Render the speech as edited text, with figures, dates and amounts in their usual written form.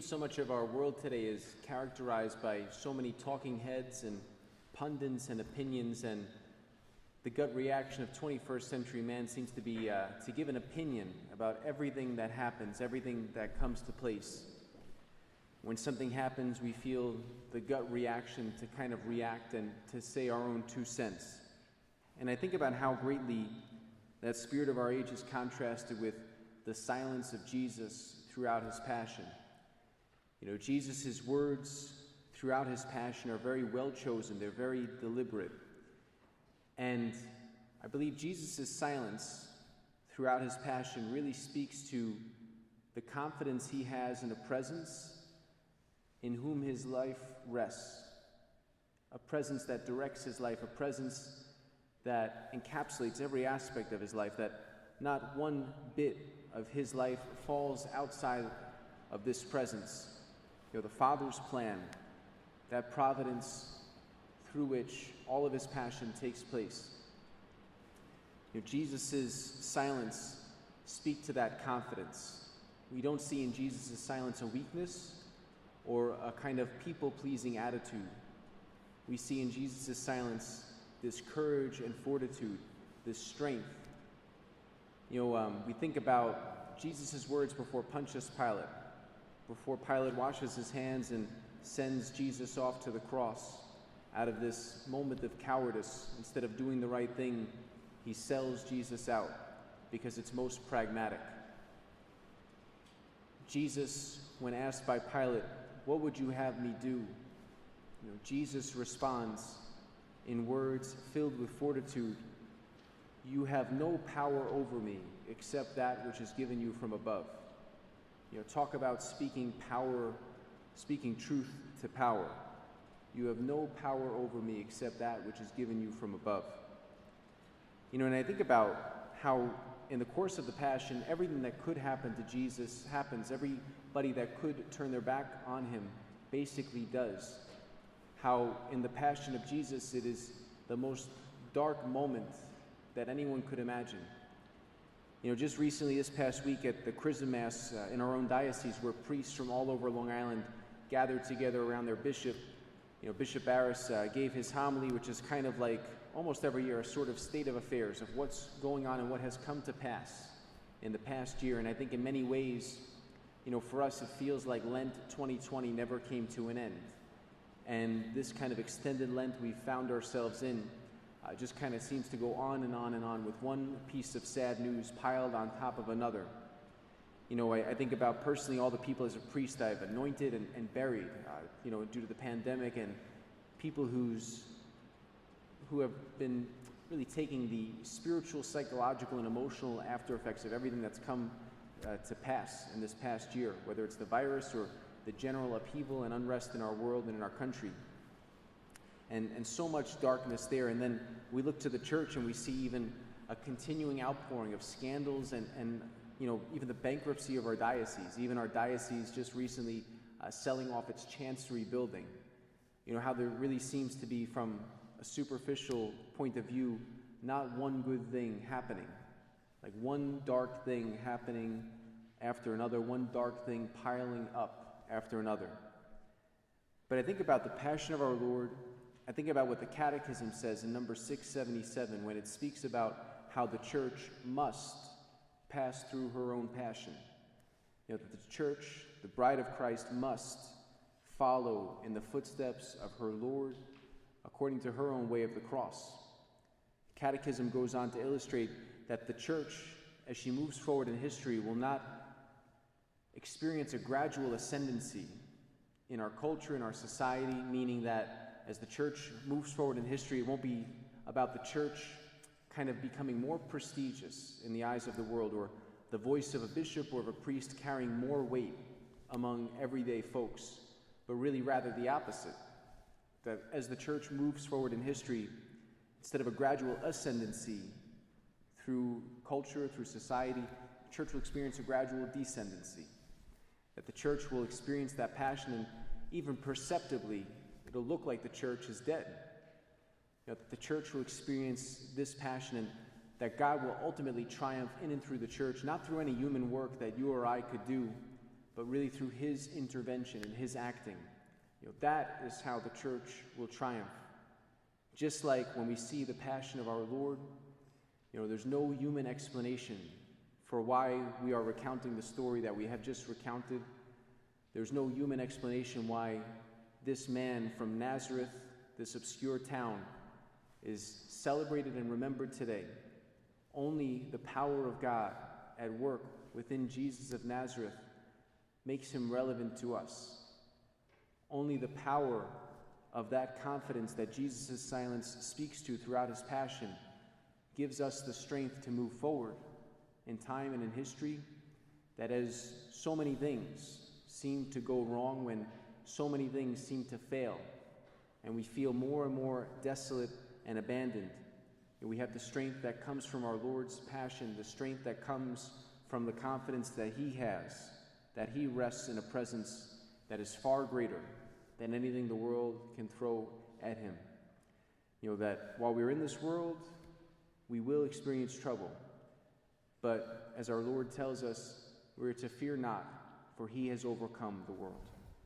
seems so much of our world today is characterized by so many talking heads and pundits and opinions, and the gut reaction of 21st century man seems to be to give an opinion about everything that happens, everything that comes to place. When something happens, we feel the gut reaction to kind of react and to say our own 2 cents. And I think about how greatly that spirit of our age is contrasted with the silence of Jesus throughout his passion. You know, Jesus' words throughout his passion are very well chosen. They're very deliberate. And I believe Jesus' silence throughout his passion really speaks to the confidence he has in a presence in whom his life rests, a presence that directs his life, a presence that encapsulates every aspect of his life, that not one bit of his life falls outside of this presence. You know, the Father's plan, that providence through which all of his passion takes place. You know, Jesus' silence speaks to that confidence. We don't see in Jesus' silence a weakness or a kind of people-pleasing attitude. We see in Jesus' silence this courage and fortitude, this strength. You know, we think about Jesus' words before Pontius Pilate, before Pilate washes his hands and sends Jesus off to the cross. Out of this moment of cowardice, instead of doing the right thing, he sells Jesus out because it's most pragmatic. Jesus, when asked by Pilate, "What would you have me do?" You know, Jesus responds in words filled with fortitude, "You have no power over me except that which is given you from above." You know, talk about speaking power, speaking truth to power. You have no power over me except that which is given you from above. You know, and I think about how in the course of the Passion, everything that could happen to Jesus happens. Everybody that could turn their back on him basically does. How in the Passion of Jesus, it is the most dark moment that anyone could imagine. You know, just recently, this past week at the Chrism Mass in our own diocese, where priests from all over Long Island gathered together around their bishop, you know, Bishop Barris gave his homily, which is kind of like almost every year a sort of state of affairs of what's going on and what has come to pass in the past year. And I think in many ways, you know, for us, it feels like Lent 2020 never came to an end. And this kind of extended Lent we found ourselves in just kind of seems to go on and on and on with one piece of sad news piled on top of another. You know, I think about personally all the people as a priest I've anointed and buried, you know, due to the pandemic, and people who have been really taking the spiritual, psychological, and emotional after effects of everything that's come to pass in this past year, whether it's the virus or the general upheaval and unrest in our world and in our country. And so much darkness there. And then we look to the church and we see even a continuing outpouring of scandals and you know, even the bankruptcy of our diocese, even our diocese just recently selling off its chancery building. You know, how there really seems to be, from a superficial point of view, not one good thing happening. Like one dark thing happening after another, one dark thing piling up after another. But I think about the Passion of our Lord. I think about what the Catechism says in number 677 when it speaks about how the church must pass through her own passion. You know, that the church, the bride of Christ, must follow in the footsteps of her Lord according to her own way of the cross. The Catechism goes on to illustrate that the church, as she moves forward in history, will not experience a gradual ascendancy in our culture, in our society, meaning that as the church moves forward in history, it won't be about the church kind of becoming more prestigious in the eyes of the world, or the voice of a bishop or of a priest carrying more weight among everyday folks, but really rather the opposite. That as the church moves forward in history, instead of a gradual ascendancy through culture, through society, the church will experience a gradual descendancy. That the church will experience that passion, and even perceptibly, it'll look like the church is dead. You know, that the church will experience this passion, and that God will ultimately triumph in and through the church, not through any human work that you or I could do, but really through his intervention and his acting. That is how the church will triumph. Just like when we see the passion of our Lord, there's no human explanation for why we are recounting the story that we have just recounted. There's no human explanation why this man from Nazareth, this obscure town, is celebrated and remembered today. Only the power of God at work within Jesus of Nazareth makes him relevant to us. Only the power of that confidence that Jesus' silence speaks to throughout his passion gives us the strength to move forward in time and in history, that as so many things seem to go wrong, when so many things seem to fail, and we feel more and more desolate and abandoned, and we have the strength that comes from our Lord's passion, the strength that comes from the confidence that he has, that he rests in a presence that is far greater than anything the world can throw at him. That while we're in this world, we will experience trouble. But as our Lord tells us, we're to fear not, for he has overcome the world.